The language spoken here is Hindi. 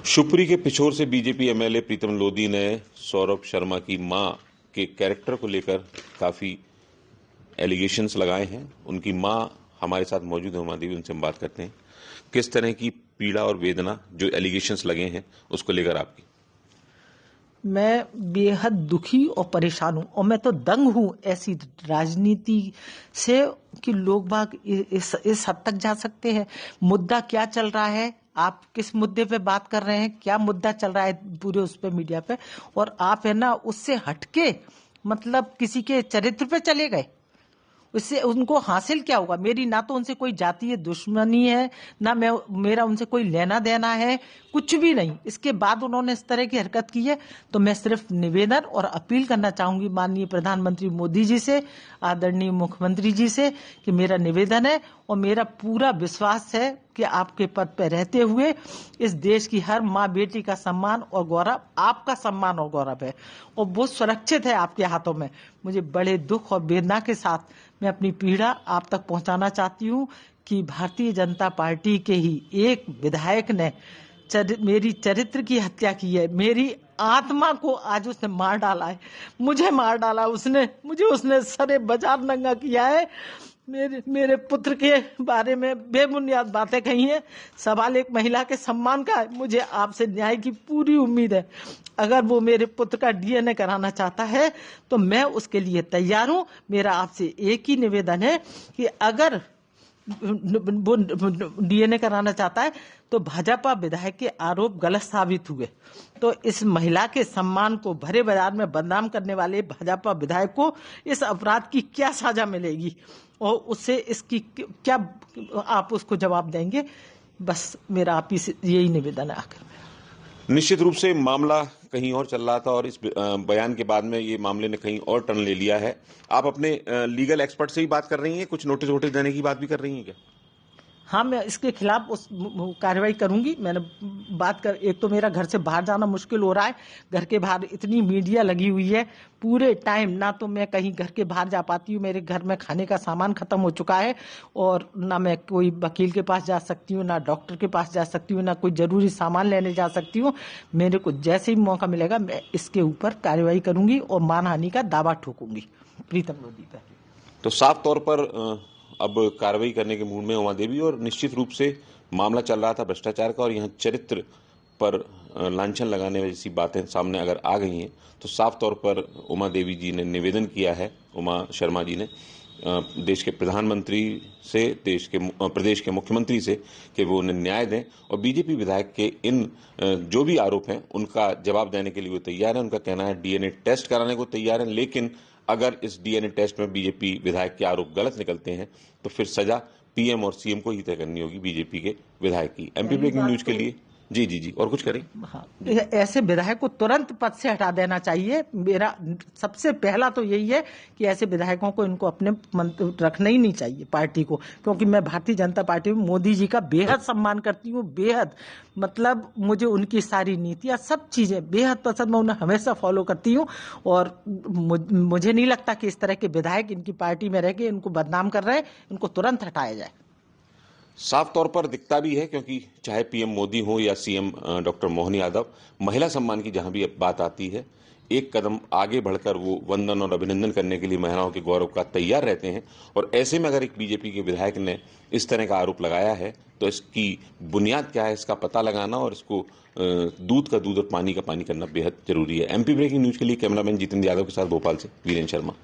शिवपुरी के पिछोर से बीजेपी एमएलए प्रीतम लोधी ने सौरभ शर्मा की मां के कैरेक्टर को लेकर काफी एलिगेशंस लगाए हैं। उनकी मां हमारे साथ मौजूद है, उमा देवी, उनसे हम बात करते हैं। किस तरह की पीड़ा और वेदना जो एलिगेशंस लगे हैं उसको लेकर आपकी? मैं बेहद दुखी और परेशान हूं और मैं तो दंग हूं ऐसी राजनीति से कि लोग बाग इस हद तक जा सकते हैं। मुद्दा क्या चल रहा है, आप किस मुद्दे पे बात कर रहे हैं, क्या मुद्दा चल रहा है पूरे उस पे मीडिया पे, और आप है ना उससे हटके मतलब किसी के चरित्र पे चले गए। उससे उनको हासिल क्या होगा? मेरी ना तो उनसे कोई जातीय दुश्मनी है, ना मेरा उनसे कोई लेना देना है, कुछ भी नहीं। इसके बाद उन्होंने इस तरह की हरकत की है तो मैं सिर्फ निवेदन और अपील करना चाहूंगी माननीय प्रधानमंत्री मोदी जी से, आदरणीय मुख्यमंत्री जी से, कि मेरा निवेदन है और मेरा पूरा विश्वास है कि आपके पद पर रहते हुए इस देश की हर माँ बेटी का सम्मान और गौरव, आपका सम्मान और गौरव है और वो सुरक्षित है आपके हाथों में। मुझे बड़े दुख और वेदना के साथ मैं अपनी पीड़ा आप तक पहुंचाना चाहती हूं कि भारतीय जनता पार्टी के ही एक विधायक ने मेरी चरित्र की हत्या की है। मेरी आत्मा को आज उसने मार डाला है, मुझे मार डाला उसने, मुझे उसने सरे बाजार नंगा किया है। मेरे पुत्र के बारे में बेबुनियाद बातें कही हैं। सवाल एक महिला के सम्मान का है। मुझे आपसे न्याय की पूरी उम्मीद है। अगर वो मेरे पुत्र का डीएनए कराना चाहता है तो मैं उसके लिए तैयार हूं। मेरा आपसे एक ही निवेदन है कि अगर वो डीएनए कराना चाहता है तो भाजपा विधायक के आरोप गलत साबित हुए तो इस महिला के सम्मान को भरे बाजार में बदनाम करने वाले भाजपा विधायक को इस अपराध की क्या सजा मिलेगी और उससे इसकी क्या आप उसको जवाब देंगे? बस मेरा आप ही से यही निवेदन है। आखिर में निश्चित रूप से मामला कहीं और चल रहा था और इस बयान के बाद में ये मामले ने कहीं और टर्न ले लिया है। आप अपने लीगल एक्सपर्ट से ही बात कर रही हैं, कुछ नोटिस वोटिस देने की बात भी कर रही हैं क्या? हाँ, मैं इसके खिलाफ उस कार्रवाई करूंगी। मैंने बात कर, एक तो मेरा घर से बाहर जाना मुश्किल हो रहा है, घर के बाहर इतनी मीडिया लगी हुई है पूरे टाइम, ना तो मैं कहीं घर के बाहर जा पाती हूँ, मेरे घर में खाने का सामान खत्म हो चुका है और ना मैं कोई वकील के पास जा सकती हूँ, ना डॉक्टर के पास जा सकती हूँ, ना कोई जरूरी सामान लेने जा सकती हूँ। मेरे को जैसे ही मौका मिलेगा मैं इसके ऊपर कार्रवाई करूंगी और मानहानि का दावा ठोकूंगी प्रीतम लोधी पर। तो साफ तौर पर अब कार्रवाई करने के मूड में उमा देवी, और निश्चित रूप से मामला चल रहा था भ्रष्टाचार का और यहाँ चरित्र पर लांछन लगाने जैसी बातें सामने अगर आ गई हैं तो साफ तौर पर उमा देवी जी ने निवेदन किया है, उमा शर्मा जी ने देश के प्रधानमंत्री से, प्रदेश के मुख्यमंत्री से, कि वो उन्हें न्याय दें और बीजेपी विधायक के इन जो भी आरोप हैं उनका जवाब देने के लिए वो तैयार है। उनका कहना है डीएनए टेस्ट कराने को तैयार है, लेकिन अगर इस डीएनए टेस्ट में बीजेपी विधायक के आरोप गलत निकलते हैं तो फिर सजा पीएम और सीएम को ही तय करनी होगी बीजेपी के विधायक की। एमपी ब्रेकिंग न्यूज के लिए जी और कुछ करें? हाँ, ऐसे विधायक को तुरंत पद से हटा देना चाहिए। मेरा सबसे पहला तो यही है कि ऐसे विधायकों को इनको अपने रखना ही नहीं चाहिए पार्टी को, क्योंकि मैं भारतीय जनता पार्टी में मोदी जी का बेहद सम्मान करती हूँ, बेहद, मतलब मुझे उनकी सारी नीतियाँ सब चीजें बेहद पसंद, मैं उन्हें हमेशा फॉलो करती हूँ और मुझे नहीं लगता कि इस तरह के विधायक इनकी पार्टी में रह के इनको बदनाम कर रहे हैं। इनको तुरंत हटाया जाए। साफ तौर पर दिखता भी है, क्योंकि चाहे पीएम मोदी हो या सीएम डॉक्टर मोहन यादव, महिला सम्मान की जहां भी बात आती है एक कदम आगे बढ़कर वो वंदन और अभिनंदन करने के लिए महिलाओं के गौरव का तैयार रहते हैं। और ऐसे में अगर एक बीजेपी के विधायक ने इस तरह का आरोप लगाया है तो इसकी बुनियाद क्या है, इसका पता लगाना और इसको दूध का दूध और पानी का पानी करना बेहद जरूरी है। एमपी ब्रेकिंग न्यूज के लिए कैमरामैन जितेंद्र यादव के साथ भोपाल से वीरेंद्र शर्मा।